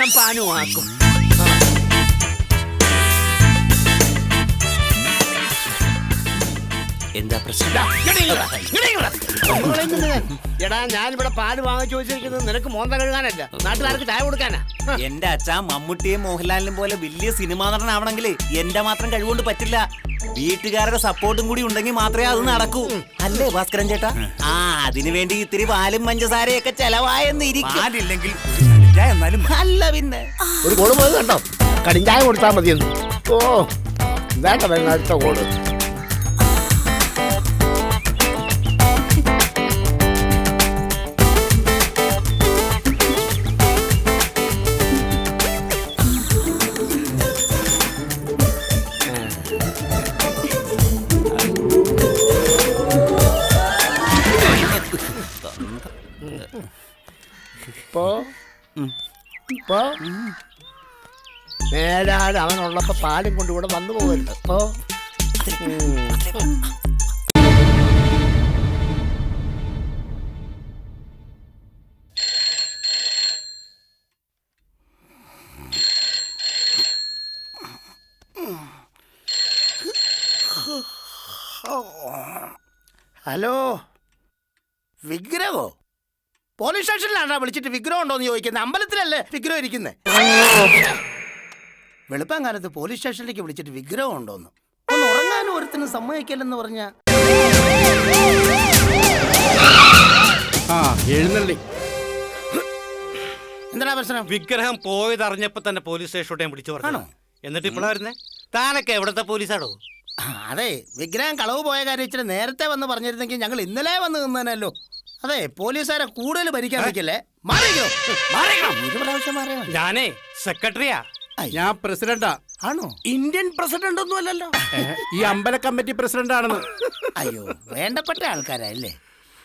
ഞാൻ പാനുമാക്കും. എന്താ പ്രശ്നം? എടാ ഞാനിവിടെ പാല് വാങ്ങിച്ചു വെച്ചിരിക്കുന്നത് നിനക്ക് മോന്ത കഴുകാനല്ല, നാട്ടുകാർക്ക് ചായ കൊടുക്കാനാ. എന്റെ അച്ഛാ മമ്മൂട്ടിയും മോഹൻലാലിനും പോലെ വലിയ സിനിമാ നടനാവണമെങ്കിൽ എന്റെ മാത്രം കഴിവുകൊണ്ട് പറ്റില്ല. വീട്ടുകാരുടെ സപ്പോർട്ടും കൂടി ഉണ്ടെങ്കിൽ മാത്രമേ അത് നടക്കൂ. അല്ലേ ഭാസ്കരൻ ചേട്ടാ? ആ അതിനു വേണ്ടി ഇത്തിരി പാലും പഞ്ചസാരയൊക്കെ ചെലവായെന്നിരിക്കും. അല്ല പിന്നെ ഒരു കോട് പോയത് കണ്ടോ? കടിഞ്ചായ കൊടുത്താൽ മതിയെന്ന്. ഓ വേണ്ട വേണ്ട, അടുത്ത കോട്. നേരാട് അവനുള്ളപ്പോ പാലും കൊണ്ട് ഇവിടെ വന്നു പോകരുത്. ഹലോ, വിഗ്രഹോ? പോലീസ് സ്റ്റേഷനിലാണോ വിളിച്ചിട്ട് വിഗ്രഹം ഉണ്ടോന്ന് ചോദിക്കുന്നത്? അമ്പലത്തിലല്ലേ വിഗ്രഹം ഇരിക്കുന്നത്? വെളുപ്പം കാലത്ത് പോലീസ് സ്റ്റേഷനിലേക്ക് വിളിച്ചിട്ട് വിഗ്രഹം ഉണ്ടോന്ന്? ഒന്ന് ഉറങ്ങാനും ഒരുത്തിനും സമ്മതിക്കല്ലെന്ന് പറഞ്ഞ എഴുന്നള്ളി. എന്താ പ്രശ്നം? വിഗ്രഹം പോയതറിഞ്ഞപ്പോ തന്നെ പോലീസ് സ്റ്റേഷനോട്ട് ഞാൻ വിളിച്ചു പറഞ്ഞോ. എന്നിട്ട് ഇപ്പോഴാ വരുന്നേ? താനൊക്കെ എവിടത്തെ പോലീസാണോ? അതെ, വിഗ്രഹം കളവ് പോയ കാര്യം ഇച്ചിരി നേരത്തെ വന്ന് പറഞ്ഞിരുന്നെങ്കിൽ ഞങ്ങൾ ഇന്നലെ വന്ന് നിന്നേനല്ലോ. അതെ, പോലീസുകാരെ കൂടുതൽ ഭരിക്കാൻ പറ്റില്ലേ? ഞാനേ സെക്രട്ടറിയാ. ഞാൻ പ്രസിഡന്റാ. ആണോ? ഇന്ത്യൻ പ്രസിഡന്റ് ഒന്നും അല്ലല്ലോ. ഈ അമ്പല കമ്മിറ്റി പ്രസിഡന്റ് ആണെന്ന്. അയ്യോ, വേണ്ടപ്പെട്ട ആൾക്കാരല്ലേ.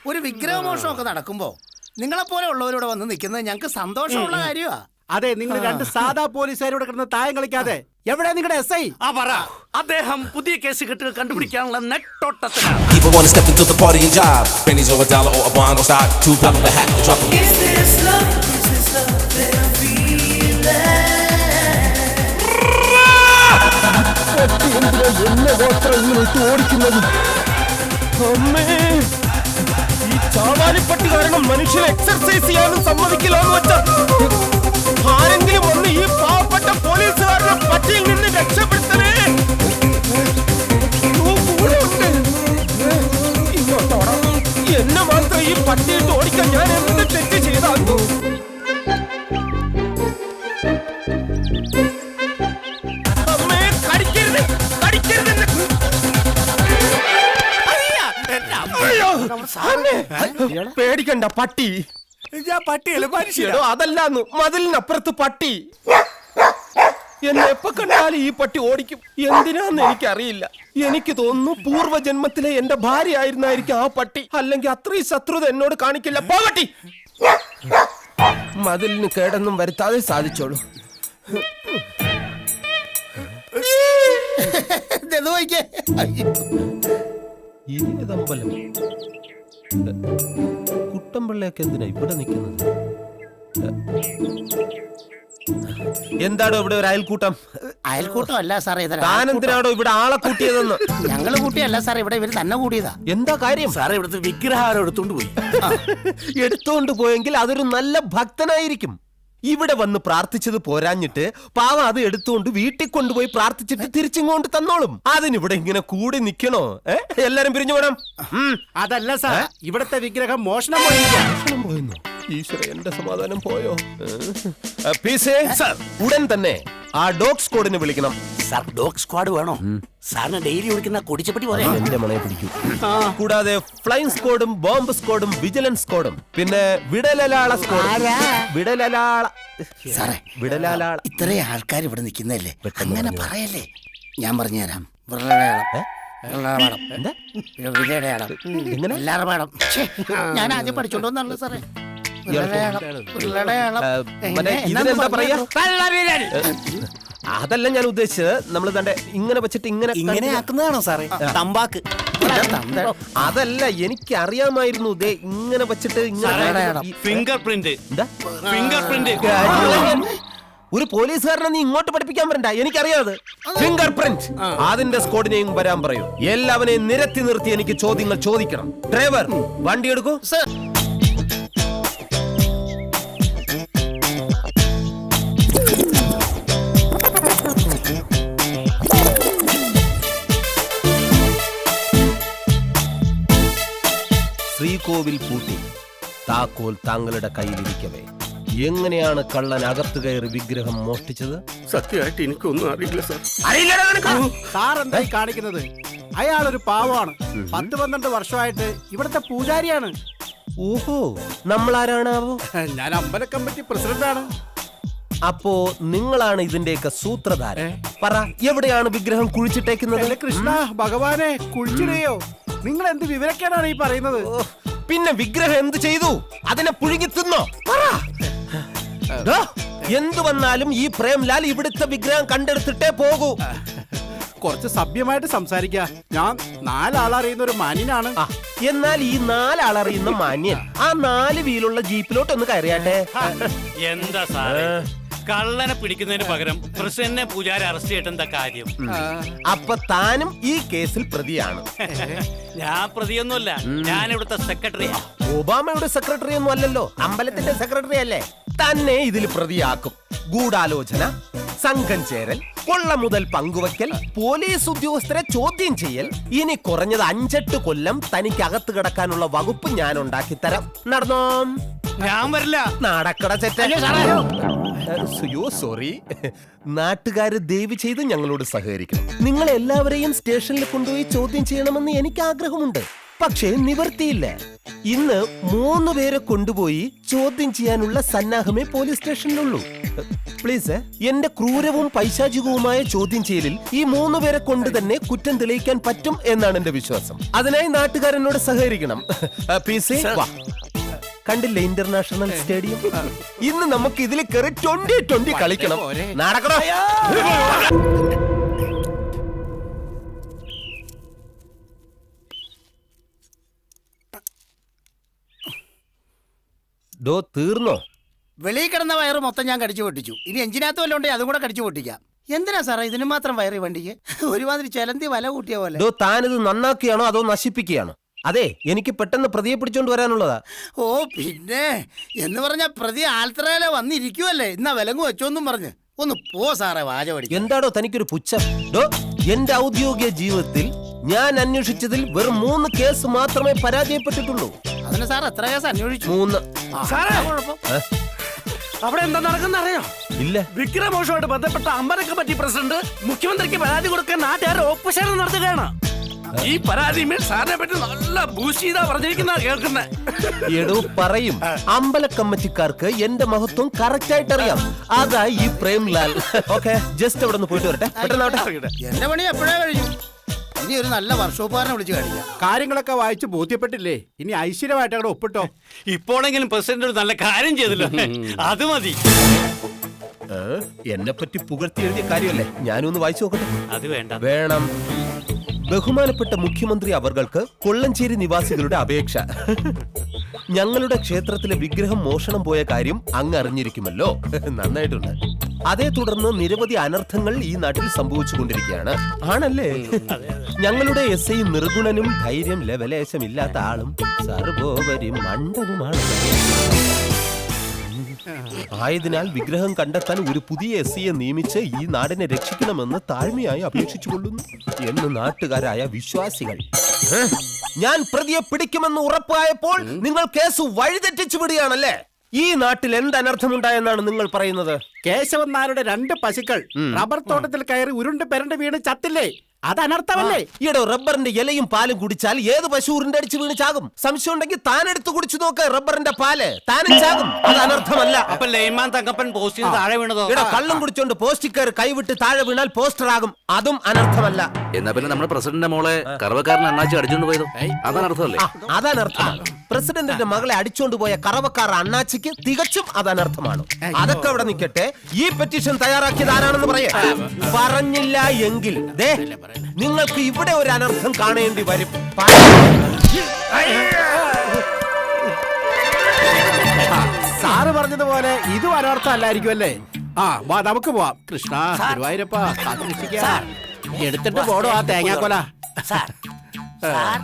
ഒരു വിഗ്രഹമോഷമൊക്കെ നടക്കുമ്പോ നിങ്ങളെപ്പോലെ ഉള്ളവരോട് വന്ന് നിൽക്കുന്നത് ഞങ്ങൾക്ക് സന്തോഷമുള്ള കാര്യമാ. അതെ, നിങ്ങൾ രണ്ട് സാധാ പോലീസുകാരോട് കിടന്ന് തായം കളിക്കാതെ എവിടെ നിങ്ങളുടെ SI? അദ്ദേഹം പുതിയ കേസ് കെട്ടുകൾ കണ്ടുപിടിക്കാനുള്ള നെട്ടോട്ടത്തിലാണ്. People wanna step into the party and jive. Pennies or a dollar or a bond or stock. Two pop of the hat and drop 'em. Is this love that I'm feeling? എന്നെ ഗോത്രം ഇങ്ങനെ ഇട്ട് ഓടിക്കുന്നത്? അമ്മേ, ഈ ചാവാലിപ്പട്ടി കാരണം മനുഷ്യനെ exercise ചെയ്യാനും സമ്മതിക്കില്ലെന്ന് വെച്ചാൽ ആരെങ്കിലും വന്ന് ഈ പാവപ്പെട്ട പോലീസുകാരുടെ പട്ടിയിൽ നിന്ന് രക്ഷപ്പെടുത്തണേ. ഇങ്ങോട്ടോടാ, എന്നെ മാത്രം ഈ പട്ടിയിട്ട് ഓടിക്കാൻ ഞാൻ എന്ത് തെറ്റ് ചെയ്താന്നു? അമ്മേ, കടിക്കരുത്, കടിക്കരുത്. പേടിക്കണ്ട, പട്ടി. പട്ടിയല്ലോ, അതല്ലാന്ന് മതിലിനപ്പുറത്ത് പട്ടി. എന്നെ എപ്പോ കണ്ടാലും ഈ പട്ടി ഓടിക്കും. എന്തിനാന്ന് എനിക്കറിയില്ല. എനിക്ക് തോന്നുന്നു പൂർവ്വജന്മത്തിലെ എന്റെ ഭാര്യ ആയിരുന്നായിരിക്കും ആ പട്ടി. അല്ലെങ്കിൽ അത്രയും ശത്രുത എന്നോട് കാണിക്കില്ല. പട്ടി മതിലിന് കേടൊന്നും വരുത്താതെ സാധിച്ചോളൂ. ഇതമ്പലം കുട്ടമ്പിള്ളയൊക്കെ എന്തിനാ ഇവിടെ നിൽക്കുന്നത്? എന്താടോ ഇവിടെ ഒരു അയൽക്കൂട്ടം? അയൽക്കൂട്ടം അല്ല സാറേ, താനെന്തിനാടോ ഇവിടെ ആളെ കൂട്ടിയതെന്ന്? ഞങ്ങള് കൂട്ടിയല്ല സാറേ, ഇവിടെ ഇവര് തന്നെ കൂടിയതാ. എന്താ കാര്യം? സാറേ, ഇവിടുത്തെ വിഗ്രഹാരം എടുത്തോണ്ട് പോയി. എടുത്തോണ്ട് പോയെങ്കിൽ അതൊരു നല്ല ഭക്തനായിരിക്കും. ഇവിടെ വന്ന് പ്രാർത്ഥിച്ചത് പോരാഞ്ഞിട്ട് പാവം അത് എടുത്തുകൊണ്ട് വീട്ടിൽ കൊണ്ടുപോയി പ്രാർത്ഥിച്ചിട്ട് തിരിച്ചിങ്ങോട്ട് തന്നോളും. അതിനിവിടെ ഇങ്ങനെ കൂടി നിക്കണോ? എല്ലാരും പിരിഞ്ഞു പോണം. അതല്ല സാർ, ഇവിടത്തെ വിഗ്രഹം മോഷണം പോയെന്നോ? ഈശ്വര, എന്റെ സമാധാനം പോയോ? ഉടൻ തന്നെ ആ ഡോഗ് സ്ക്വാഡിനെ വിളിക്കണം. സാർ, ഡോഗ് സ്ക്വാഡ് വേണോ? സാറിന് ഡെയിലി വിളിക്കുന്ന കൊടിച്ചപ്പട്ടി പോലെ എന്റെ മണയെ പിടിക്കും. കൂടാതെ ഫ്ലൈങ് സ്ക്വാഡും ബോംബ് സ്ക്വാഡും വിജിലൻസ് സ്ക്വാഡും പിന്നെ വിടലാള സ്ക്വാഡ്. വിടലാള. ഇത്രയും ആൾക്കാർ ഇവിടെ നിൽക്കുന്നല്ലേ, അങ്ങനെ പറയല്ലേ. ഞാൻ പറഞ്ഞുതരാം. ഞാൻ ആദ്യം പഠിച്ചോണ്ടോന്നാണല്ലോ സാറേ. ഇതിനെന്താ പറയാ? അതല്ല ഞാൻ ഉദ്ദേശിച്ചത്. നമ്മൾ തന്റെ ഇങ്ങനെ വെച്ചിട്ട് ഇങ്ങനെ ആക്കുന്നതാണോ സാറേ? തമ്പാക്ക്. അതല്ല, എനിക്ക് അറിയാമായിരുന്നു. ഇങ്ങനെ വെച്ചിട്ട് ഫിംഗർ പ്രിന്റ്. ഒരു പോലീസുകാരനെ നീ ഇങ്ങോട്ട് പഠിപ്പിക്കാൻ വരണ്ട, എനിക്കറിയാതെ. ഫിംഗർ പ്രിന്റ് അതിന്റെ സ്ക്വാഡിനെയും വരാൻ പറയൂ. എല്ലാവരെയും നിരത്തി നിർത്തി എനിക്ക് ചോദ്യങ്ങൾ ചോദിക്കണം. ഡ്രൈവർ വണ്ടി എടുക്കൂ. ശ്രീകോവിൽ പൂട്ടി താക്കോൽ താങ്കളുടെ കയ്യിലിരിക്കവേ എങ്ങനെയാണ് കള്ളൻ അകത്ത് കയറി വിഗ്രഹം മോഷ്ടിച്ചത്? സത്യമായിട്ട് എനിക്കൊന്നും അറിയില്ല സാർ. സാർ എന്തായി കാണിക്കുന്നത്? അയാളൊരു പാവമാണ്. 10-12 വർഷമായിട്ട് ഇവിടുത്തെ പൂജാരിയാണ്. ഓഹോ, നമ്മളാരാണാവോ? ഞാൻ അമ്പല കമ്മിറ്റി പ്രസിഡന്റാണ്. അപ്പോ നിങ്ങളാണ് ഇതിന്റെയൊക്കെ സൂത്രധാരൻ. പറ, എവിടെയാണ് വിഗ്രഹം കുഴിച്ചിട്ടേക്കുന്നത്? കൃഷ്ണ ഭഗവാനെ, കുഴിച്ചിടുകയോ? നിങ്ങൾ എന്ത് വിവരക്കേടാണ് ഈ പറയുന്നത്? പിന്നെ വിഗ്രഹം എന്ത് ചെയ്തു? അതിനെ പുഴുങ്ങി തിന്നോ? എന്തു വന്നാലും ഈ പ്രേംലാൽ ഇവിടുത്തെ വിഗ്രഹം കണ്ടെടുത്തിട്ടേ പോകൂ. കുറച്ച് സഭ്യമായിട്ട് സംസാരിക്ക. ഞാൻ 4 ആളറിയുന്ന ഒരു മാന്യനാണ്. എന്നാൽ ഈ 4 ആളറിയുന്ന മാന്യൻ ആ 4 വീലുള്ള ജീപ്പിലോട്ട് ഒന്ന് കയറിയാട്ടെ. എന്താ സാറേ, കള്ളനെ പിടിക്കുന്നതിന് പകരം പ്രസിഡന്റിനെ പൂജാരി അറസ്റ്റ് ചെയ്തിട്ട് എന്താ കാര്യം? അപ്പൊ താനും ഈ കേസിൽ പ്രതിയാണ്. ഞാൻ പ്രതിയൊന്നുമല്ല, ഞാൻ ഇവിടുത്തെ സെക്രട്ടറിയാ. ഒബാമയുടെ സെക്രട്ടറി ഒന്നും അല്ലല്ലോ, അമ്പലത്തിന്റെ സെക്രട്ടറി അല്ലേ? തന്നെ ഇതിൽ പ്രതിയാക്കും. ഗൂഢാലോചന, സംഘം ചേരൽ, കൊള്ള മുതൽ പങ്കുവയ്ക്കൽ, പോലീസ് ഉദ്യോഗസ്ഥരെ ചോദ്യം ചെയ്യൽ. ഇനി കുറഞ്ഞത് 5-8 കൊല്ലം തനിക്ക് അകത്ത് കിടക്കാനുള്ള വകുപ്പ് ഞാൻ ഉണ്ടാക്കി തരാം. നടന്നോ? ഞാൻ വരില്ല. നടക്കട ചെറ്റ. സോറി. നാട്ടുകാര് ദയവ് ചെയ്ത് ഞങ്ങളോട് സഹകരിക്കണം. നിങ്ങൾ എല്ലാവരെയും സ്റ്റേഷനിൽ കൊണ്ടുപോയി ചോദ്യം ചെയ്യണമെന്ന് എനിക്ക് ആഗ്രഹമുണ്ട്. പക്ഷേ നിവർത്തിയില്ല. ഇന്ന് 3 പേരെ കൊണ്ടുപോയി ചോദ്യം ചെയ്യാനുള്ള സന്നാഹമേ പോലീസ് സ്റ്റേഷനിലുള്ളൂ. പ്ലീസ്, എന്റെ ക്രൂരവും പൈശാചികവുമായ ചോദ്യം ചെയ്യലിൽ ഈ 3 പേരെ കൊണ്ട് തന്നെ കുറ്റം തെളിയിക്കാൻ പറ്റും എന്നാണ് എന്റെ വിശ്വാസം. അതിനായി നാട്ടുകാരനോട് സഹകരിക്കണം. PC, കണ്ടില്ലേ ഇന്റർനാഷണൽ സ്റ്റേഡിയം? ഇന്ന് നമുക്ക് ഇതിൽ കയറി 20-20 കളിക്കണം. നടക്കണോ? തീർന്നോ? വെളിയിൽ കിടന്ന വയറ് മൊത്തം ഞാൻ കടിച്ചു പൊട്ടിച്ചു. ഇനി എഞ്ചിനകത്ത് വല്ല ഉണ്ടെങ്കിൽ അതും കൂടെ കടിച്ചു പൊട്ടിക്കാം. എന്തിനാ സാറേ ഇതിന് മാത്രം വയറി വണ്ടിക്ക്? ഒരുമാതിരി ചെലന്തി വല കൂട്ടിയ പോലെ. താനിത് നന്നാക്കുകയാണോ അതോ നശിപ്പിക്കുകയാണോ? അതെ, എനിക്ക് പെട്ടെന്ന് പ്രതിയെ പിടിച്ചോണ്ട് വരാനുള്ളതാ. ഓ പിന്നെ എന്ന് പറഞ്ഞ പ്രതി ആൽത്തറയിലെ വന്നിരിക്കുവല്ലേ, ഇന്നാ വിലങ്ങ് വെച്ചോന്നും പറഞ്ഞ്. ഒന്ന് പോ സാറേ, വാചപടി. എന്താടോ തനിക്കൊരു പുച്ഛം? എന്റെ ഔദ്യോഗിക ജീവിതത്തിൽ ഞാൻ അന്വേഷിച്ചതിൽ വെറും 3 കേസ് മാത്രമേ പരാജയപ്പെട്ടിട്ടുള്ളൂ. അതിന് സാർ എത്ര കേസ് അന്വേഷിച്ചു? 3. അവിടെ എന്താ നടക്കുന്ന അറിയോ? ഇല്ല. വിഗ്രഹമോഷമായിട്ട് ബന്ധപ്പെട്ട അമ്പല കമ്മിറ്റി പ്രസിഡന്റ് മുഖ്യമന്ത്രിക്ക് പരാതി കൊടുക്കാൻ നാട്ടുകാർ ഒപ്പുശേഷം നടത്തുകയാണ്. ഈ പരാതിമേൽ സാറിനെ പറ്റി നല്ല ഭൂഷീത പറഞ്ഞിരിക്കുന്ന കേൾക്കുന്നത്. എടോ പറയും, അമ്പല കമ്മിറ്റിക്കാർക്ക് എന്റെ മഹത്വം കറക്റ്റ് ആയിട്ട് അറിയാം. അതായി ഈ പ്രേംലാൽ. ഓക്കെ, ജസ്റ്റ് അവിടെ നിന്ന് പോയിട്ട് വരട്ടെ. പെട്ടെന്നാവട്ടെ. എന്റെ പണി എപ്പോഴേ കഴിഞ്ഞു. ഇനി ഒരു നല്ല വർക്ക്ഷോപ്പുകാരനെ വിളിച്ച് കാണിക്കാം. കാര്യങ്ങളൊക്കെ വായിച്ച് ബോധ്യപ്പെട്ടില്ലേ? ഇനി ഐശ്വര്യമായിട്ട് അവിടെ ഒപ്പിട്ടോ. ഇപ്പോഴെങ്കിലും പ്രസിഡന്റ് ഒരു നല്ല കാര്യം ചെയ്തല്ലോ, അത് മതി. എന്നെ പറ്റി പുകഴ്ത്തി എഴുതിയ കാര്യമല്ലേ, ഞാനൊന്ന് വായിച്ചു നോക്കട്ടെ. അത് വേണ്ട. വേണം. ബഹുമാനപ്പെട്ട മുഖ്യമന്ത്രി അവർക്ക് കൊള്ളഞ്ചേരി നിവാസികളുടെ അപേക്ഷ. ഞങ്ങളുടെ ക്ഷേത്രത്തിലെ വിഗ്രഹം മോഷണം പോയ കാര്യം അങ്ങ് അറിഞ്ഞിരിക്കുമല്ലോ. നന്നായിട്ടുണ്ട്. അതേ തുടർന്ന് നിരവധി അനർത്ഥങ്ങൾ ഈ നാട്ടിൽ സംഭവിച്ചുകൊണ്ടിരിക്കുകയാണ്. ആണല്ലേ? ഞങ്ങളുടെ SI നിർഗുണനും ധൈര്യം ലവലേശമില്ലാത്ത ആളും സർവോപരി മണ്ടനുമാണ്. ആയതിനാൽ വിഗ്രഹം കണ്ടെത്താൻ ഒരു പുതിയ SIയെ നിയമിച്ച് ഈ നാടിനെ രക്ഷിക്കണമെന്ന് താഴ്മയായി അപേക്ഷിച്ചുകൊള്ളുന്നു എന്ന് നാട്ടുകാരായ വിശ്വാസികൾ. ഞാൻ പ്രതിയെ പിടിക്കുമെന്ന് ഉറപ്പായപ്പോൾ നിങ്ങൾ കേസ് വഴിതെറ്റിച്ചു വിടുകയാണല്ലേ? ഈ നാട്ടിൽ എന്ത് അനർത്ഥമുണ്ടായെന്നാണ് നിങ്ങൾ പറയുന്നത്? കേശവൻ നായരുടെ 2 പശുക്കൾ റബ്ബർ തോട്ടത്തിൽ കയറി ഉരുണ്ട് പെരണ്ട് വീണ് ചത്തില്ലേ? അത് അനർത്ഥമല്ലേ? ഈടോ, റബ്ബറിന്റെ ഇലയും പാലും കുടിച്ചാൽ ഏത് പശു ഉരുണ്ടടിച്ച് വീണ് ചാകും. സംശയം ഉണ്ടെങ്കിൽ താനെടുത്ത് കുടിച്ചു നോക്ക് റബ്ബറിന്റെ പാല്, താനും ചാകും. അത് അനർത്ഥമല്ല. അപ്പൊ ലൈമാൻ തങ്കപ്പൻ പോസ്റ്റിന് താഴെ വീണതോ? ഈടോ, കള്ളും കുടിച്ചോണ്ട് പോസ്റ്റിക്കർ കൈവിട്ട് താഴെ വീണാൽ പോസ്റ്റർ ആകും. അതും അനർത്ഥമല്ല. എന്നാ പിന്നെ നമ്മുടെ പ്രസിഡന്റിന്റെ മോളെ കറവക്കാരൻ അണ്ണാച്ചി അടിച്ചോണ്ട് പോയതോ? അതനർത്ഥമല്ലേ? അതനർത്ഥമാണ്. പ്രസിഡന്റിന്റെ മകളെ അടിച്ചോണ്ട് പോയ കറവക്കാർ അണ്ണാച്ചിക്ക് തികച്ചും അതനർത്ഥമാണ്. അതൊക്കെ അവിടെ നിൽക്കട്ടെ. ഈ പെറ്റീഷൻ തയ്യാറാക്കിയത് ആരാണെന്ന് പറയാ. പറഞ്ഞില്ല എങ്കിൽ നിങ്ങൾക്ക് ഇവിടെ ഒരു അനർത്ഥം കാണേണ്ടി വരും. സാറ് പറഞ്ഞതുപോലെ ഇതും അനർത്ഥം അല്ലായിരിക്കും അല്ലേ? ആ വാ നമുക്ക് പോവാം. കൃഷ്ണ ഗുരുവായൂരപ്പ കാത്തുരക്ഷിക്കാം. എടുത്തിട്ട് പോടോ ആ തേങ്ങാക്കൊല. സാർ